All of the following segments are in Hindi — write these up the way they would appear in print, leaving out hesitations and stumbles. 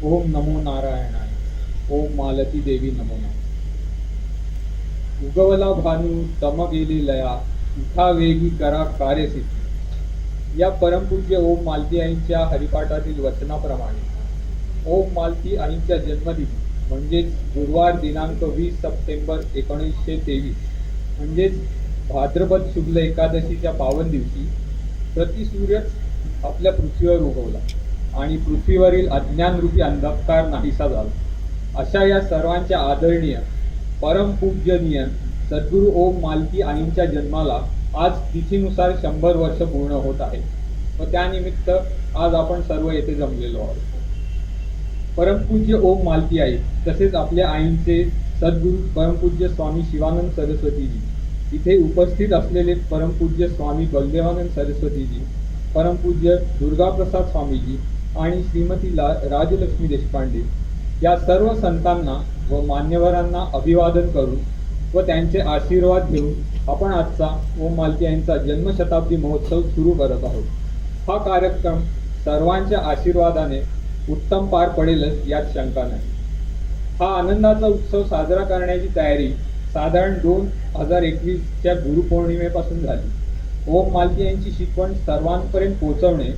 ओम नमो नारायणाय. ओम मालती देवी नमो नमः. उगवला भानू तम गेली लया, उठा वेगी करा कार्यसिद्धी. या परमपूज्य ओम मालती आईंच्या हरिपाठातील वचनाप्रमाणे ओम मालती आईंच्या जन्मदिनी म्हणजेच गुरुवार दिनांक 20 सप्टेंबर 1923 म्हणजेच भाद्रपद शुक्ल एकादशीच्या पावन दिवशी प्रतिसूर्यच आपल्या पृथ्वीवर उगवला आणि पृथ्वीवरील अज्ञानरूपी अंधकार नाहीसा झाला. अशा या सर्वांच्या आदरणीय परमपूजनीय सद्गुरू ओम मालती आईंच्या जन्माला आज तिथीनुसार 100 वर्ष पूर्ण होत आहे व त्यानिमित्त आज आपण सर्व येथे जमलेलो आहोत. परमपूज्य ओम मालती आई तसेच आपल्या आईंचे सद्गुरू परमपूज्य स्वामी शिवानंद सरस्वतीजी, इथे उपस्थित असलेले परमपूज्य स्वामी बलदेवानंद सरस्वतीजी, परमपूज्य दुर्गाप्रसाद स्वामीजी आणि श्रीमती राजलक्ष्मी देशपांडे या सर्व संतांना व मान्यवरांना अभिवादन करून व त्यांचे आशीर्वाद घेऊन आपण आजचा ओम मालती आईंचा जन्मशताब्दी महोत्सव सुरू करत आहोत. हा कार्यक्रम सर्वांच्या आशीर्वादाने उत्तम पार पडेलच यात शंका नाही. हा आनंदाचा उत्सव साजरा करण्याची तयारी साधारण 2021च्या गुरुपौर्णिमेपासून झाली. ओम मालती यांची शिकवण सर्वांपर्यंत पोहोचवणे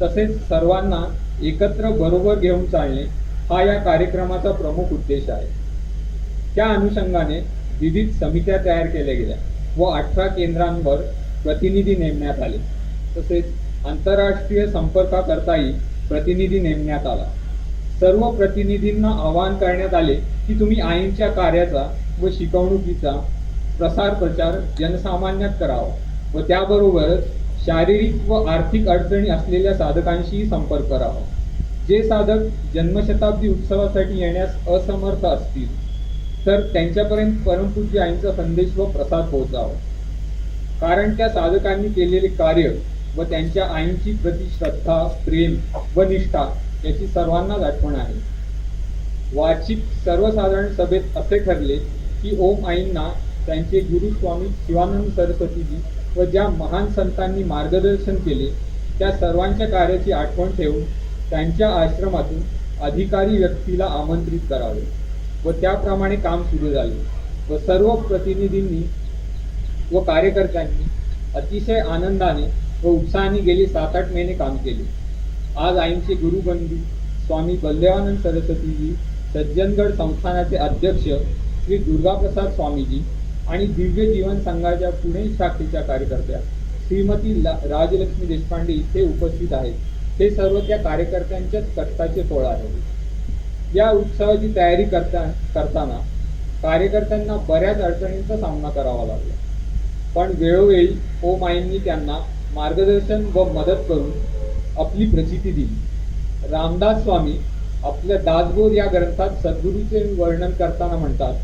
तसेच सर्वांना एकत्र बरोबर घेऊन चालणे हा या कार्यक्रमाचा प्रमुख उद्देश आहे. त्या अनुषंगाने विविध समित्या तयार केल्या गेल्या व 18 केंद्रांवर प्रतिनिधी नेमण्यात आले. तसेच आंतरराष्ट्रीय संपर्काकरताही प्रतिनिधी नेमण्यात आला. सर्व प्रतिनिधींना आवाहन करण्यात आले की तुम्ही आईंच्या कार्याचा व शिकवणुकीचा प्रसार प्रचार जनसामान्यात करावा व त्याबरोबरच शारीरिक व आर्थिक अडचणी असलेल्या साधकांशीही संपर्क करावा. जे साधक जन्मशताब्दी उत्सवासाठी येण्यास असमर्थ असतील तर त्यांच्यापर्यंत परमपूज्य आईंचा संदेश व प्रसाद पोहोचावा. कारण त्या साधकांनी केलेले कार्य व त्यांच्या आईंची प्रतिश्रद्धा, प्रेम व निष्ठा याची सर्वांनाच आठवण आहे. वार्षिक सर्वसाधारण सभेत असे ठरले की ओम आईंना त्यांचे गुरु स्वामी शिवानंद सरस्वतीजी व ज्या महान संतांनी मार्गदर्शन केले त्या सर्वांच्या कार्याची आठवण ठेवून त्यांच्या आश्रमातून अधिकारी व्यक्तीला आमंत्रित करावे व त्याप्रमाणे काम सुरू झाले व सर्व प्रतिनिधींनी व कार्यकर्त्यांनी अतिशय आनंदाने व उत्साहाने गेली 7-8 महिने काम केले. आज आईंचे गुरुबंधू स्वामी बलदेवानंद सरस्वतीजी, सज्जनगड संस्थानाचे अध्यक्ष श्री दुर्गाप्रसाद स्वामीजी आणि दिव्य जीवन संघाच्या पुणे शाखेच्या कार्यकर्त्या श्रीमती राजलक्ष्मी देशपांडे इथे उपस्थित आहेत. हे सर्व त्या कार्यकर्त्यांच्याच कष्टाचे फळ आहे. या उत्सवाची तयारी करताना कार्यकर्त्यांना बऱ्याच अडचणींचा सामना करावा लागला, पण वेळोवेळी ओम आईंनी त्यांना मार्गदर्शन व मदत करून आपली प्रचिती दिली. रामदास स्वामी आपल्या दासबोध या ग्रंथात सद्गुरूचे वर्णन करताना म्हणतात,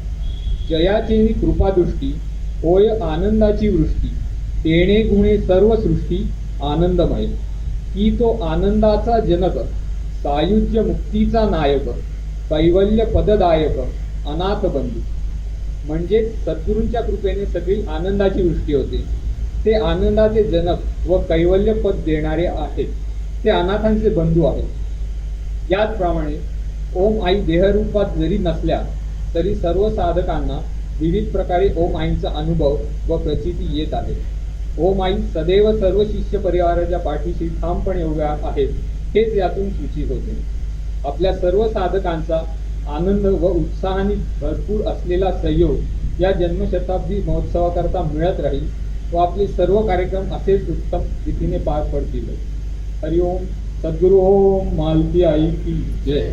जयाचेनी कृपादृष्टी होय आनंदाची वृष्टी, तेणे गुणे सर्व सृष्टी आनंदमय, की तो आनंदाचा जनक, सायुज्य मुक्तीचा नायक, कैवल्य पददायक, अनाथ बंधू. म्हणजे सद्गुरूंच्या कृपेने सगळी आनंदाची वृष्टी होते. ते आनंदाचे जनक व कैवल्य पद देणारे आहेत. ते अनाथांचे बंधू आहेत. याचप्रमाणे ओम आई देहरूपात जरी नसल्या तरी सर्व साधकांना विविध प्रकारे ओम आईंचा अनुभव व प्रचिती येत आहे. ओम आई सदैव सर्व शिष्य परिवाराच्या पाठीशी ठामपणे उभ्या आहेत हेच यातून सूचित होते. आपल्या सर्व साधकांचा आनंद व उत्साहाने भरपूर असलेला सहयोग या जन्मशताब्दी महोत्सवाकरता मिळत राहील व आपले सर्व कार्यक्रम असेच उत्तम रीतीने पार पडतील. हरिओम. सद्गुरु ओम मालती आई की जय.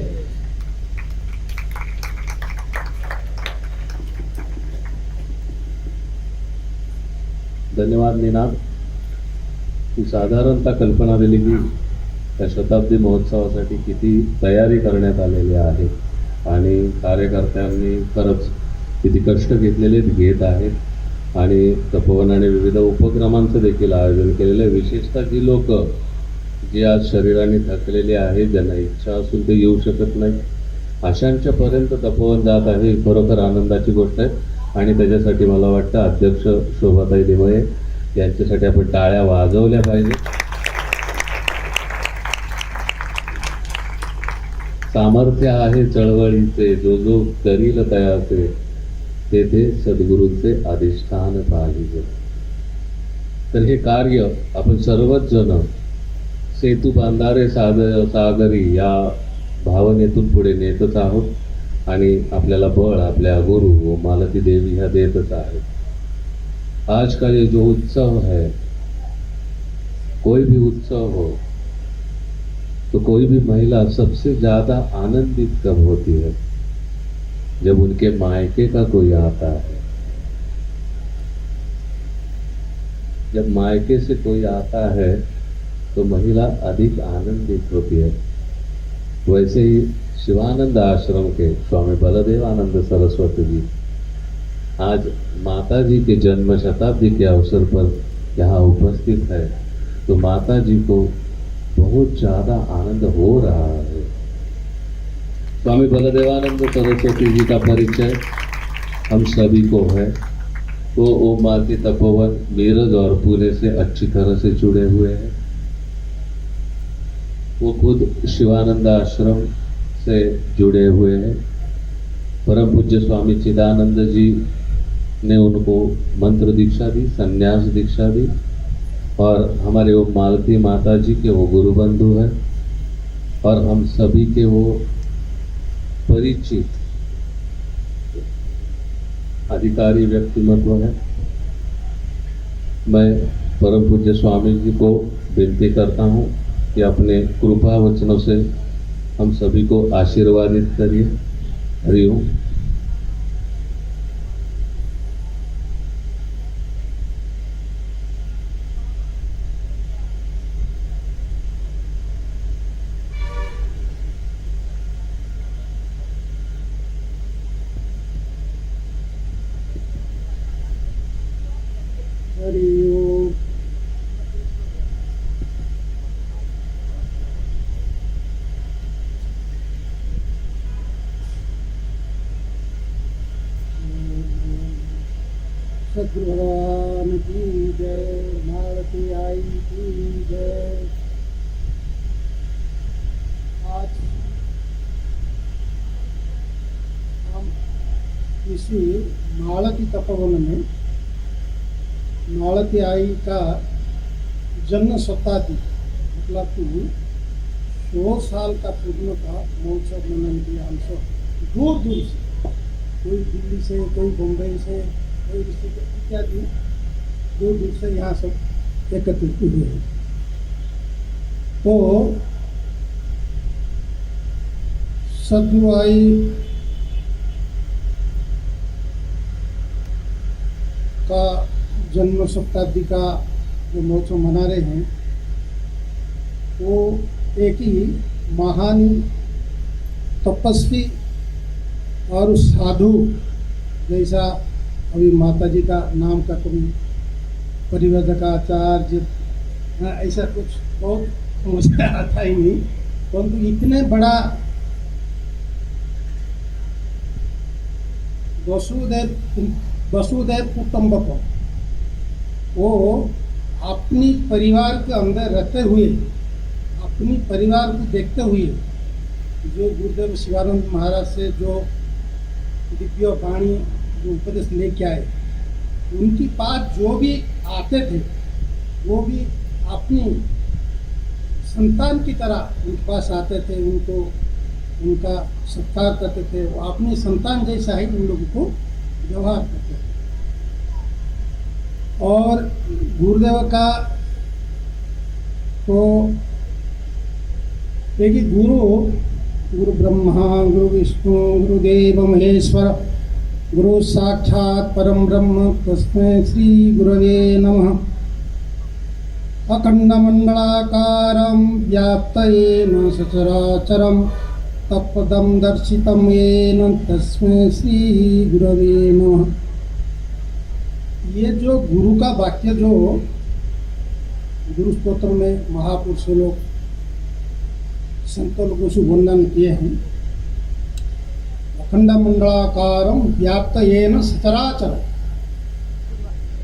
धन्यवाद निनाद. तू साधारणतः कल्पना दिली की त्या शताब्दी महोत्सवासाठी किती तयारी करण्यात आलेली आहे आणि कार्यकर्त्यांनी खरंच किती कष्ट घेत आहेत आणि तपोवनाने विविध उपक्रमांचं देखील आयोजन केलेलं आहे. विशेषतः जी लोक जी आज शरीराने थकलेली आहेत, ज्यांना इच्छा असून ते येऊ शकत नाही, अशांच्यापर्यंत तपोवन जात आहे. खरोखर आनंदाची गोष्ट आहे आणि त्याच्यासाठी मला वाटतं अध्यक्ष शोभाताई लिमये यांच्यासाठी आपण टाळ्या वाजवल्या पाहिजे. सामर्थ्य आहे चळवळीचे, जो जो करील तयाचे, तेथे सद्गुरूंचे अधिष्ठान पाहिजे. तर हे कार्य आपण सर्वच जण सेतू बांधारे सागरी या भावनेतून पुढे नेतच आहोत आणि आपल्याला बळ आपल्या गुरु व मालती देवी ह्या देतच आहेत. आज का ये जो उत्सव है, कोई भी उत्सव हो तो कोई भी महिला सबसे ज्यादा आनंदित कब होती है? जब उनके मायके का कोई आता है. जब मायके से कोई आता है तो महिला अधिक आनंदित होती है. वैसे ही शिवानंद आश्रम के स्वामी बलदेवानंद सरस्वती जी आज माता जी के जन्म शताब्दी के अवसर पर यहाँ उपस्थित है, तो माता जी को बहुत ज्यादा आनंद हो रहा है. स्वामी बलदेवानंद सरस्वती जी का परिचय हम सभी को है. वो ओम मालती तपोवन मीरज और पुणे से अच्छी तरह से जुड़े हुए हैं. वो खुद शिवानंद आश्रम से जुड़े हुए हैं. परम पूज्य स्वामी चिदानंद जी ने उनको मंत्र दीक्षा दी, संन्यास दीक्षा दी, और हमारे वो मालती माता जी के वो गुरु बंधु हैं और हम सभी के वो परिचित अधिकारी व्यक्तिमत्व है. मैं परम पूज्य स्वामी जी को विनती करता हूँ कि अपने कृपा वचनों से हम सभी को आशीर्वादित करिए. हरिओम. हरिओम. सद्गुरु भगवान की जय, मालती आई की जय. आज हम इसी मालती तपोवन में मालती आई का जन्म शताब्दी मतलब कि 100 साल का पूर्ण का महोत्सव मनाने के लिए हम सब दूर दूर से, कोई दिल्ली से, कोई बम्बई से, कोई इत्यादि दूर दूर से यहाँ सब एकत्रित हुए हैं. तो सद्गुरु आई का जन्म शताब्दी का जो महोत्सव मना रहे हैं, वो एक ही महान तपस्वी और साधु जैसा अभी माता जी का नाम का कोई परिवर्तकाचार्य ऐसा कुछ बहुत मुझे आता ही नहीं, परंतु इतने बड़ा वसुदेव कुटुंबकम, वो अपनी परिवार के अंदर रहते हुए, अपनी परिवार को देखते हुए, जो गुरुदेव शिवानंद महाराज से जो दिव्य वाणी जो उपदेश लेके आए, उनकी पास जो भी आते थे वो भी अपनी संतान की तरह उनके पास आते थे, उनको उनका सत्कार करते थे. वो अपनी संतान जैसा ही उन लोगों को व्यवहार करते थे. और गुरुदेव का तो एक ही गुरु ब्रह्मा गुरु विष्णु गुरुदेव महेश्वर गुरु साक्षात् परम ब्रह्म तस्मै श्री गुरवे नमः. अखंडमंडलाकारं व्याप्तयेन सचराचरं तत्पदं दर्शितं येन तस्मै श्री गुरवे नमः. ये जो गुरु का वाक्य जो गुरु स्तोत्र में महापुरुष लोग संत लोगों से वर्णन किए हैं, अखंड मंडलाकारं व्याप्त येन सचराचरं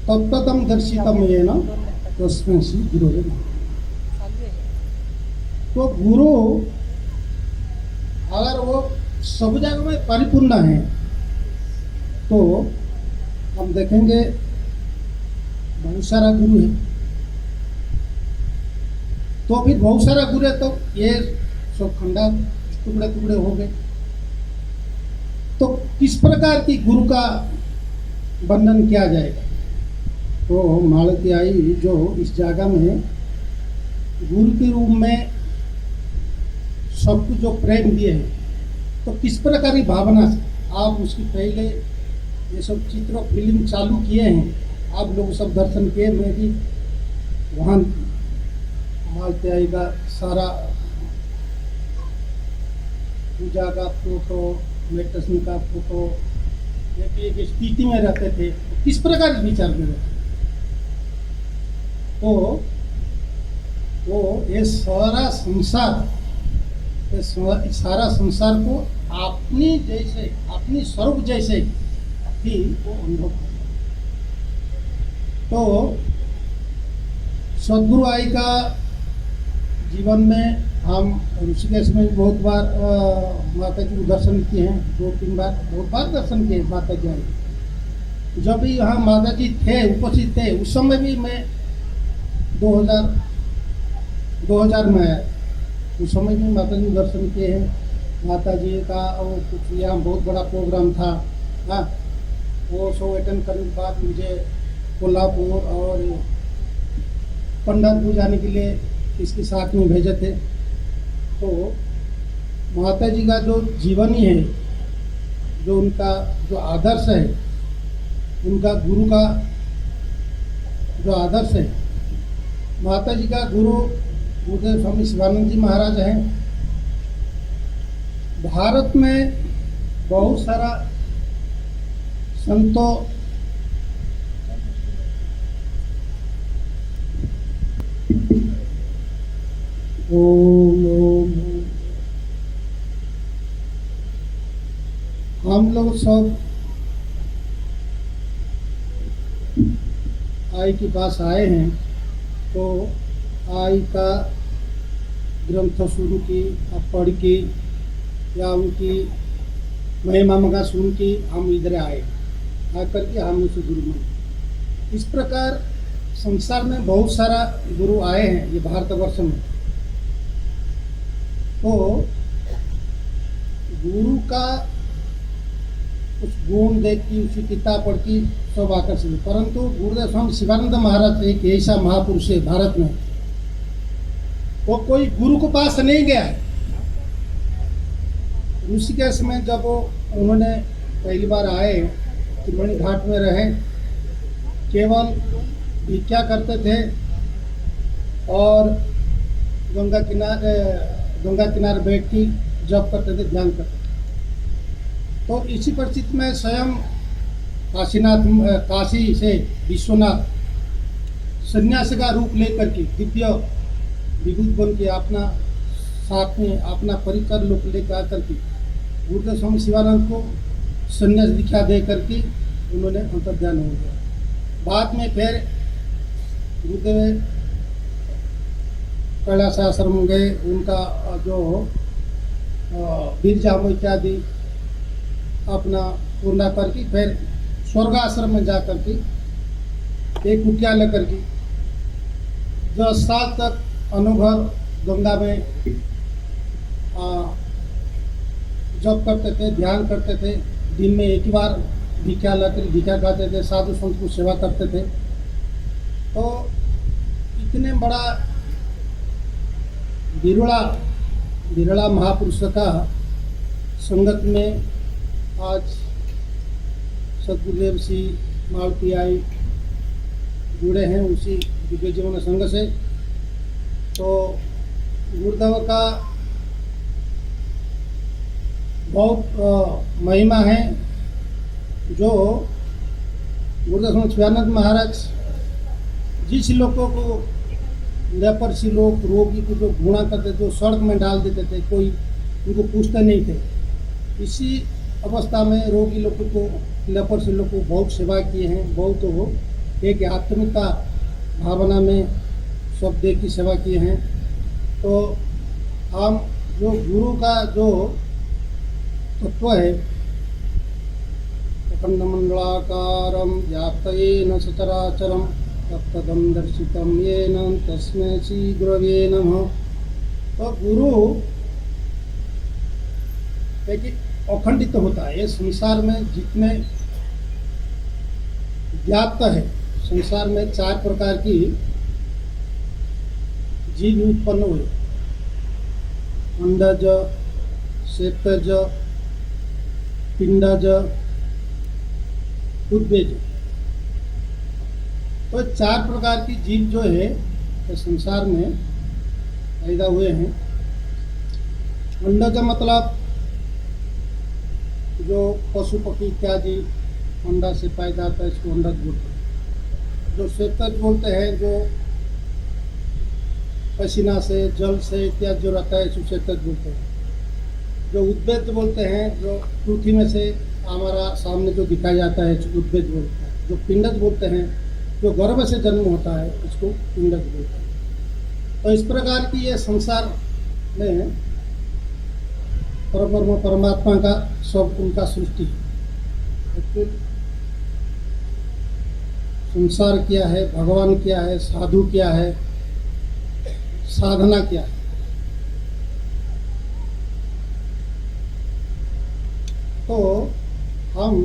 तत्पदं दर्शितं येन तस्मै श्री गुरवे नमः. तो गुरु अगर वो सब जगह में परिपूर्ण है तो हम देखेंगे बहुत सारा गुरु है, तो फिर बहुत सारा गुरु है तो ये सब खंडा टुकड़े टुकड़े हो गए। तो किस प्रकार की गुरु का वर्णन किया जाएगा? तो मालती आई जो इस जगह में गुरु के रूप में सबको जो प्रेम दिए हैं, तो किस प्रकार की भावना से आप उसकी पहले ये सब चित्र फिल्म चालू किए हैं, आप लोग सब दर्शन किए। मैं भी वहाँ मालती आई का सारा पूजा का फोटो, मेडिटेशन का फोटो, एक स्थिति में रहते थे, किस प्रकार के विचार में रहते, तो वो ये सारा संसार, ये सारा संसार को अपनी जैसे, अपनी स्वरूप जैसे ही वो अनुभव करते। तो सदगुरु आई का जीवन में हम ऋषिकेश में बहुत बार माता जी को दर्शन किए हैं, 2-3 बार, बहुत बार दर्शन किए माता जी आई। जब भी यहाँ माता जी थे, उपस्थित थे, उस समय भी मैं 2000 में आया, उस समय भी माता जी दर्शन किए हैं। माता जी का वो कुछ यहाँ बहुत बड़ा प्रोग्राम था, हाँ, वो शो अटेंड करने के बाद मुझे कोल्हापुर और पंढरपुर जाने के लिए इसके साथ में भेजे थे। तो माता जी का जो जीवनी है, जो उनका जो आदर्श है, उनका गुरु का जो आदर्श है, माता जी का गुरु गुरुदेव स्वामी शिवानंद जी महाराज हैं। भारत में बहुत सारा संतों ओम हम लोग सब आई के पास आए हैं, तो आई का ग्रंथ शुरू की, पढ़ की, या उनकी महिमा मगा सुन की हम इधर आए, आकर के हम उसे गुरु माने। इस प्रकार संसार में बहुत सारा गुरु आए हैं ये भारतवर्ष में। तो गुरु का कुछ गुण देख की, उसकी किताब पढ़ की सब आकर्षित, परंतु गुरुदेव स्वामी शिवानंद महाराज एक ऐसा महापुरुष है भारत में, वो कोई गुरु के पास नहीं गया है। ऋषिकेश में जब उन्होंने पहली बार आए, त्रिवेणी घाट में रहे, केवल भिक्षा करते थे और गंगा किनारे बैठ के जप करते थे, ध्यान करते थे। तो इसी परिस्थिति में स्वयं काशी से विश्वनाथ सन्यासी का रूप लेकर के दिव्य विभूत बन के अपना साथ में अपना परिकर लोग लेकर आकर के गुरुदेव स्वामी शिवानंद को सन्यास दीक्षा दे करके उन्होंने अंतर्ध्यान हो गया। बाद में फिर गुरुदेव कैलाश आश्रम गए, उनका जो बीरजाम इत्यादि अपना पूर्ण करके फिर स्वर्ग आश्रम में जा करके एक कुटिया लेकर के 10 साल तक अनुभव गंगा में जप करते थे, ध्यान करते थे। दिन में एक ही बार भिक्षा लेकर भिक्षा खाते थे, साधु संत को सेवा करते थे। तो इतने बड़ा विरला महापुरुष का संगत में आज सदगुरुदेव श्री मालती आई जुड़े हैं उसी दिव्य जीवन संघ से। तो गुरुदेव का बहुत महिमा है, जो गुरुदेव शिवानंद महाराज जिस लोगों को लेपर्सी लोग, रोगी को जो घूणा करते थे, जो सड़क में डाल देते थे, कोई उनको पूछते नहीं थे। इसी अवस्था में रोगी लोगों को, लेपर्सी लोग को बहुत सेवा किए हैं, बहुत हो एक आत्मिकता भावना में सब दे की सेवा किए हैं। तो हम जो गुरु का जो तत्व है अखंडमंडलाकारं व्याप्तयेन सचराचरं तत्पदं दर्शितं येन तस्मै श्री गुरवे नमः। तो गुरु एक अखंडित होता है। ये संसार में जितने व्याप्त है, संसार में 4 प्रकार की जीव उत्पन्न हुए, अंडज, श्वेतज, पिंडज, उद्भिज। तो 4 प्रकार की जीव जो है ये संसार में पैदा हुए हैं। अंडज मतलब जो पशु पक्षी इत्यादि अंडा से पैदा होता है, इसको अंडज बोलते हैं। जो श्वेतज बोलते हैं, जो पसीना से, जल से इत्यादि जो रहता है, इसको श्वेतज बोलते हैं। जो उद्भिज बोलते हैं, जो पृथ्वी में से हमारा सामने जो दिखाया जाता है, इसको उद्भिज बोलते हैं। जो पिंडज बोलते हैं, जो गर्भ से जन्म होता है, इसको पिंडज बोलते हैं। तो इस प्रकार की ये संसार में परब्रह्म परमात्मा का सब उनका सृष्टि है। संसार क्या है, भगवान क्या है, साधु क्या है, साधना क्या है। तो हम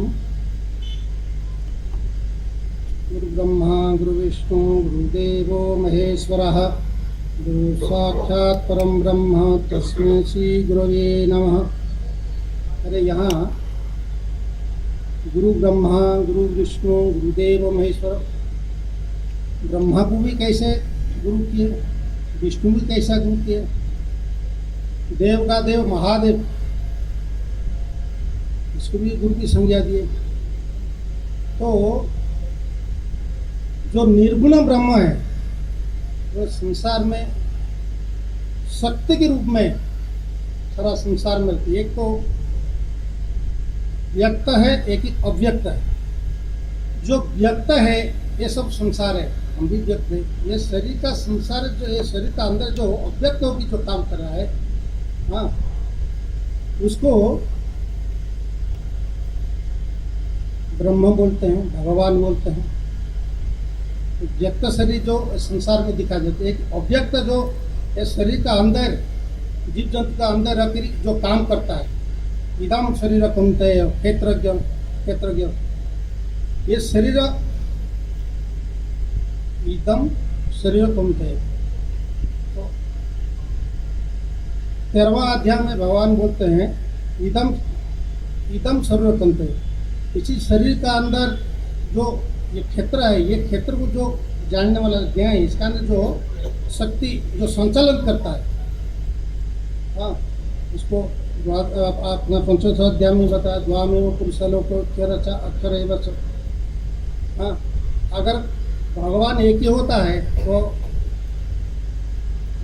गुरु ब्रह्मा गुरु विष्णु गुरुदेवो महेश्वरः गुरु साक्षात् परम ब्रह्म तस्मै श्री गुरवे नमः। अरे यहाँ गुरु ब्रह्मा गुरु विष्णु गुरुदेव महेश्वर, ब्रह्मा को भी कैसे गुरु किए, विष्णु भी कैसा गुरु किए, देव का देव महादेव, इसको भी गुरु की संज्ञा दिए। तो जो निर्गुण ब्रह्म है वो संसार में शक्ति के रूप में सारा संसार में रहती है। एक तो व्यक्त है, एक ही अव्यक्त है। जो व्यक्त है ये सब संसार है, हम भी व्यक्त है। ये शरीर का संसार जो है, शरीर का अंदर जो अव्यक्त होगी जो काम कर रहा है, हाँ, उसको ब्रह्म बोलते हैं, भगवान बोलते हैं। व्यक्त शरीर जो संसार में दिखा देते हैं, एक अव्यक्त जो ये शरीर का अंदर जीव जंतु का अंदर रख जो काम करता है, इदम शरीर कौनते क्षेत्रज्ञ, ये शरीर इदम शरीर कौनते। तो 13वां अध्याय में भगवान बोलते हैं इदम शरीर कौनते। इसी शरीर का अंदर जो ये क्षेत्र है, ये क्षेत्र को जो जानने वाला ज्ञान है, इसका अंदर जो शक्ति जो संचालन करता है, हाँ, इसको अपना 5वां अध्याय में बताया द्वामेव पुरुषलोक अक्षर एव च। हाँ, अगर भगवान एक ही होता है तो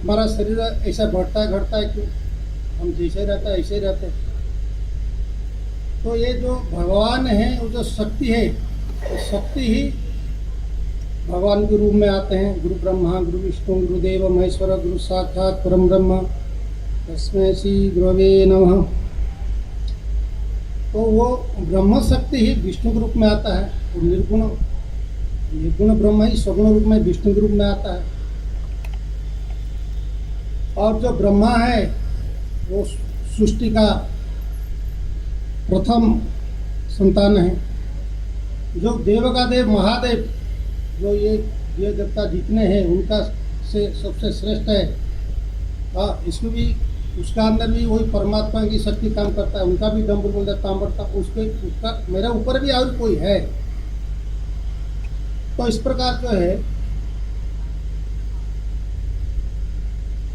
हमारा शरीर ऐसा बढ़ता है घटता है क्यों? हम जैसे रहता है ऐसे ही रहते हैं। तो ये जो भगवान है, वो जो शक्ति है, तो शक्ति ही भगवान के रूप में आते हैं। गुरु ब्रह्मा गुरु विष्णु गुरुदेव महेश्वर गुरु साक्षात् परम ब्रह्म तस्मै श्री गुरवे नमः। तो वो ब्रह्म शक्ति ही विष्णु के रूप में आता है। तो निर्गुण ब्रह्म ही सगुण रूप में विष्णु के रूप में आता है। और जो ब्रह्मा है वो सृष्टि का प्रथम संतान है। जो देव का देव महादेव, जो ये देव देवता जितने हैं उनका से सबसे श्रेष्ठ है। हाँ, इसको भी उसका अंदर भी वही परमात्मा की शक्ति काम करता है। उनका भी डम्बर बोलता काम करता, उसका मेरा ऊपर भी और कोई है। तो इस प्रकार जो है,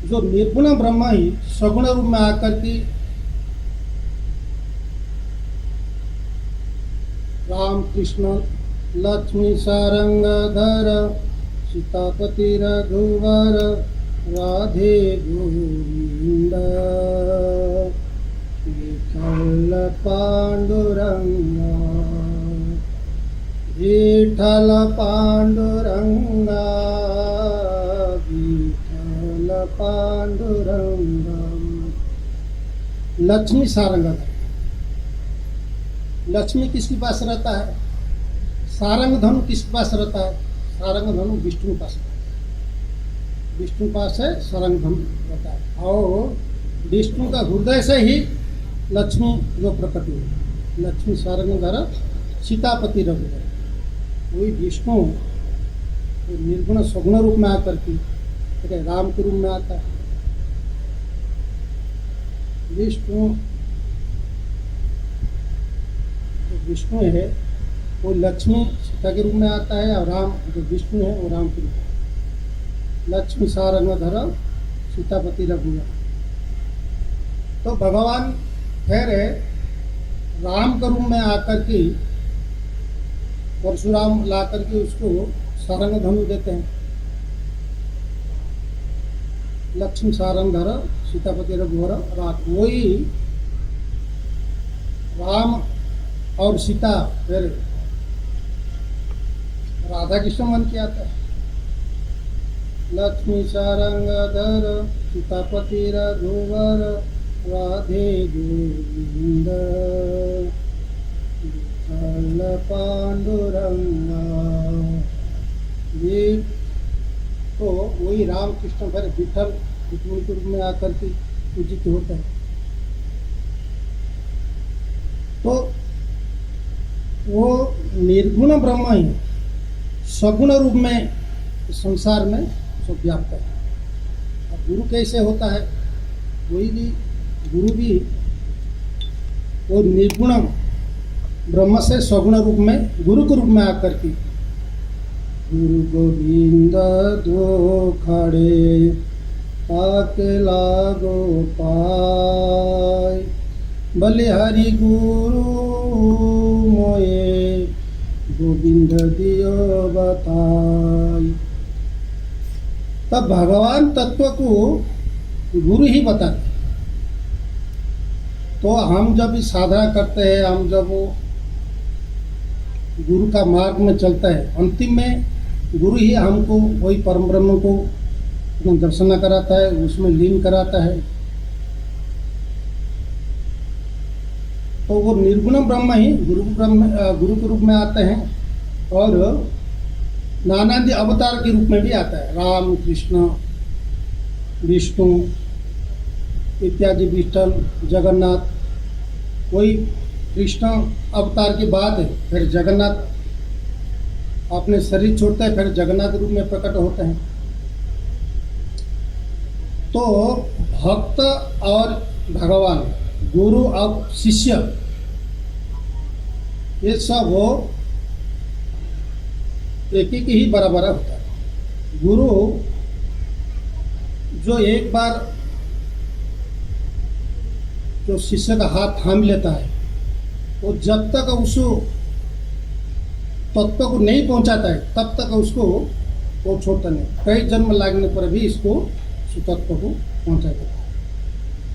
जो निर्गुण ब्रह्म ही सगुण रूप में आकर की राम कृष्ण लक्ष्मी सारंगधर सीतापति रघुवर राधे गोविंद विठल पांडुरंगा विठल पांडुरंगा विठल पांडुरंगा। लक्ष्मी सारंगधर, लक्ष्मी किसके पास रहता है? सारंग धनु किसके पास रहता है? सारंग धनु विष्णु के पास रहता है। विष्णु के पास है सारंग धनु रहता है। और विष्णु का हृदय से ही लक्ष्मी जो प्रकट हुई, लक्ष्मी सारंग धर सीतापति रघुवर, वही विष्णु निर्गुण सगुण रूप में आकर के राम के रूप में आता है। विष्णु जो विष्णु है वो लक्ष्मी सीता के रूप में आता है, और राम जो विष्णु है वो राम के रूप में। लक्ष्मी सारंग धर सीतापति रघुवर। तो भगवान ठहरे राम के रूप में आकर के परशुराम ला करके उसको सारंग धनु देते हैं। लक्ष्मी सारंग धर सीतापति रघुवर रात, वही राम और सीता फिर राधा कृष्ण मन के आता है। लक्ष्मी सारंग धर सीतापति रघुवर राधे गोविंद पांडुरंगा। ये तो वही राम कृष्ण फिर विठल रुक्मिणी के रूप में आकर के पूजित होता है। तो वो निर्गुण ब्रह्म ही सगुण रूप में संसार में सब व्याप्त है। अब गुरु कैसे होता है? वही भी गुरु भी वो निर्गुण ब्रह्म से सगुण रूप में गुरु के रूप में आकर के गुरु गोविंद दो खड़े ताके लागो पाय, बलिहारी गुरु मोये गोविंद दियो बताय। तब भगवान तत्व को गुरु ही बताते। तो हम जब इस साधना करते हैं, हम जब वो गुरु का मार्ग में चलता है, अंतिम में गुरु ही हमको वही परम ब्रह्म को दर्शन कराता है, उसमें लीन कराता है। तो वो निर्गुण ब्रह्म ही गुरु के रूप में आते हैं, और नानादि अवतार के रूप में भी आता है। राम कृष्ण विष्णु इत्यादि, विठल जगन्नाथ। वही कृष्ण अवतार के बाद फिर जगन्नाथ अपने शरीर छोड़ते हैं, फिर जगन्नाथ रूप में प्रकट होते हैं। तो भक्त और भगवान, गुरु और शिष्य, ये सब वो एक ही बराबर होता है। गुरु जो एक बार जो शिष्य का हाथ थाम लेता है, वो जब तक उसको तत्व को नहीं पहुंचाता है तब तक उसको वो छोड़ता नहीं। कई जन्म लगने पर भी इसको सुतत्व को पहुंचा देता है।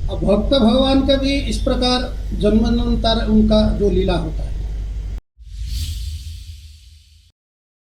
अब भक्त भगवान का भी इस प्रकार जन्मांतर उनका जो लीला होता है।